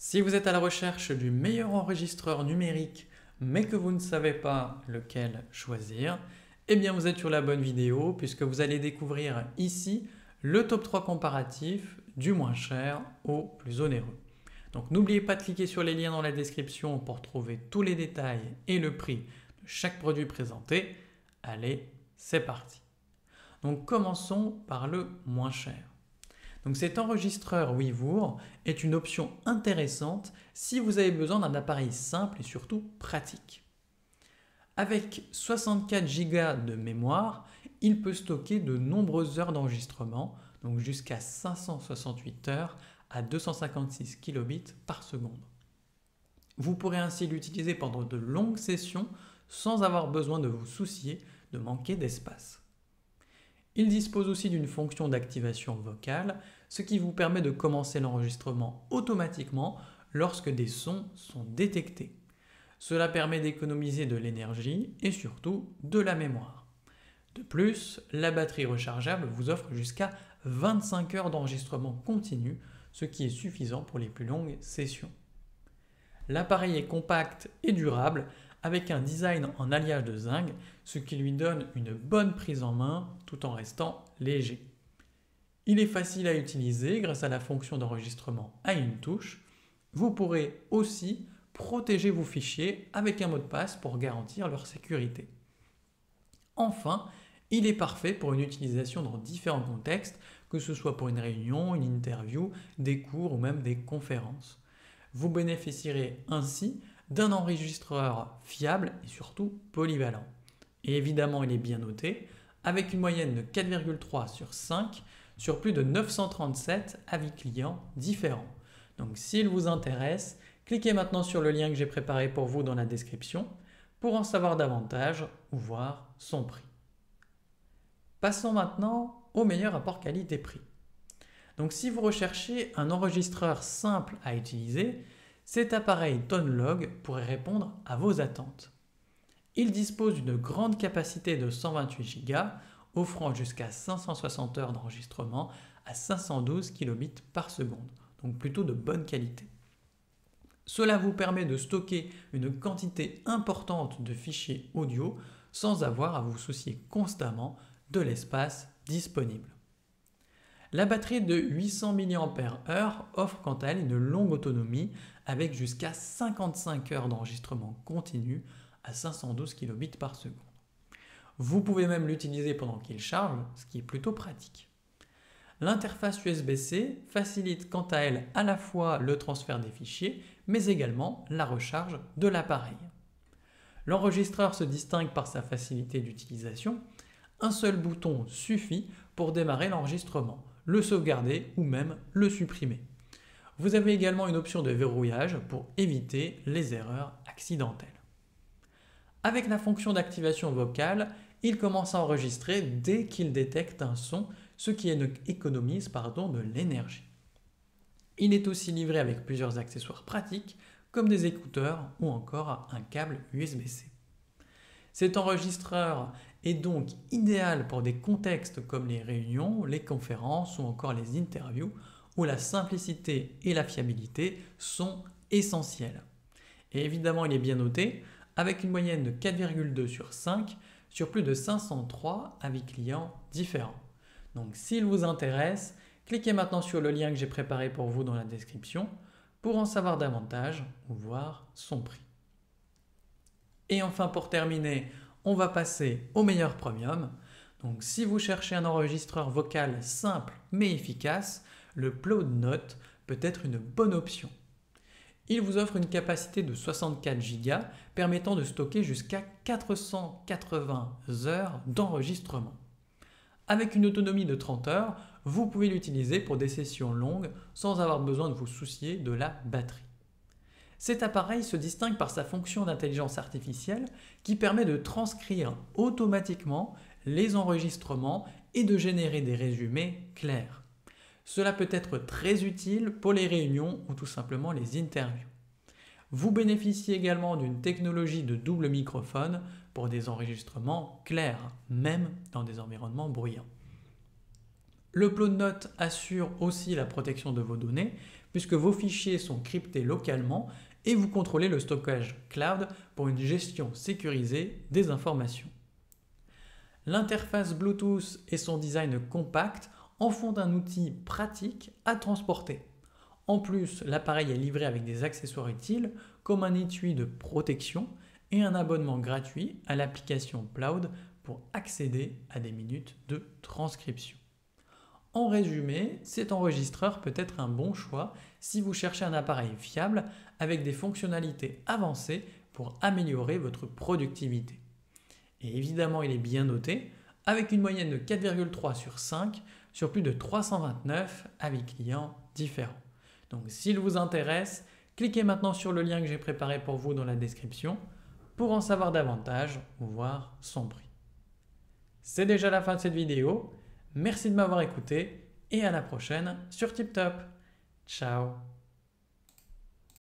Si vous êtes à la recherche du meilleur enregistreur numérique, mais que vous ne savez pas lequel choisir, eh bien vous êtes sur la bonne vidéo puisque vous allez découvrir ici le top 3 comparatif du moins cher au plus onéreux. Donc n'oubliez pas de cliquer sur les liens dans la description pour trouver tous les détails et le prix de chaque produit présenté. Allez, c'est parti. Donc commençons par le moins cher. Donc cet enregistreur Wivour est une option intéressante si vous avez besoin d'un appareil simple et surtout pratique. Avec 64 Go de mémoire, il peut stocker de nombreuses heures d'enregistrement, donc jusqu'à 568 heures à 256 kilobits par seconde. Vous pourrez ainsi l'utiliser pendant de longues sessions sans avoir besoin de vous soucier de manquer d'espace. Il dispose aussi d'une fonction d'activation vocale, ce qui vous permet de commencer l'enregistrement automatiquement lorsque des sons sont détectés. Cela permet d'économiser de l'énergie et surtout de la mémoire. De plus, la batterie rechargeable vous offre jusqu'à 25 heures d'enregistrement continu, ce qui est suffisant pour les plus longues sessions. L'appareil est compact et durable, avec un design en alliage de zinc, ce qui lui donne une bonne prise en main tout en restant léger. Il est facile à utiliser grâce à la fonction d'enregistrement à une touche. Vous pourrez aussi protéger vos fichiers avec un mot de passe pour garantir leur sécurité. Enfin, il est parfait pour une utilisation dans différents contextes, que ce soit pour une réunion, une interview, des cours ou même des conférences. Vous bénéficierez ainsi d'un enregistreur fiable et surtout polyvalent. Et évidemment, il est bien noté, avec une moyenne de 4,3 sur 5 sur plus de 937 avis clients différents. Donc s'il vous intéresse, cliquez maintenant sur le lien que j'ai préparé pour vous dans la description pour en savoir davantage ou voir son prix. Passons maintenant au meilleur rapport qualité-prix. Donc si vous recherchez un enregistreur simple à utiliser, cet appareil ToneLog pourrait répondre à vos attentes. Il dispose d'une grande capacité de 128 Go, offrant jusqu'à 560 heures d'enregistrement à 512 kilobits par seconde, donc plutôt de bonne qualité. Cela vous permet de stocker une quantité importante de fichiers audio sans avoir à vous soucier constamment de l'espace disponible. La batterie de 800 mAh offre quant à elle une longue autonomie avec jusqu'à 55 heures d'enregistrement continu à 512 kilobits par seconde. Vous pouvez même l'utiliser pendant qu'il charge, ce qui est plutôt pratique. L'interface USB-C facilite quant à elle à la fois le transfert des fichiers, mais également la recharge de l'appareil. L'enregistreur se distingue par sa facilité d'utilisation. Un seul bouton suffit pour démarrer l'enregistrement, le sauvegarder ou même le supprimer. Vous avez également une option de verrouillage pour éviter les erreurs accidentelles. Avec la fonction d'activation vocale, il commence à enregistrer dès qu'il détecte un son, ce qui économise de l'énergie. Il est aussi livré avec plusieurs accessoires pratiques comme des écouteurs ou encore un câble USB-C. Cet enregistreur est donc idéal pour des contextes comme les réunions, les conférences ou encore les interviews où la simplicité et la fiabilité sont essentielles. Et évidemment, il est bien noté avec une moyenne de 4,2 sur 5 sur plus de 503 avis clients différents. Donc s'il vous intéresse, cliquez maintenant sur le lien que j'ai préparé pour vous dans la description pour en savoir davantage ou voir son prix. Et enfin pour terminer, on va passer au meilleur premium. Donc si vous cherchez un enregistreur vocal simple mais efficace, le Plode Note peut être une bonne option. Il vous offre une capacité de 64 Go permettant de stocker jusqu'à 480 heures d'enregistrement. Avec une autonomie de 30 heures, vous pouvez l'utiliser pour des sessions longues sans avoir besoin de vous soucier de la batterie. Cet appareil se distingue par sa fonction d'intelligence artificielle qui permet de transcrire automatiquement les enregistrements et de générer des résumés clairs. Cela peut être très utile pour les réunions ou tout simplement les interviews. Vous bénéficiez également d'une technologie de double microphone pour des enregistrements clairs, même dans des environnements bruyants. Le Plode Note assure aussi la protection de vos données puisque vos fichiers sont cryptés localement et vous contrôlez le stockage cloud pour une gestion sécurisée des informations. L'interface Bluetooth et son design compact en font un outil pratique à transporter. En plus, l'appareil est livré avec des accessoires utiles comme un étui de protection et un abonnement gratuit à l'application Ploud pour accéder à des minutes de transcription. En résumé, cet enregistreur peut être un bon choix si vous cherchez un appareil fiable avec des fonctionnalités avancées pour améliorer votre productivité. Et évidemment, il est bien noté avec une moyenne de 4,3 sur 5 sur plus de 329 avis clients différents. Donc s'il vous intéresse, cliquez maintenant sur le lien que j'ai préparé pour vous dans la description pour en savoir davantage ou voir son prix. C'est déjà la fin de cette vidéo. Merci de m'avoir écouté et à la prochaine sur TipTop. Ciao.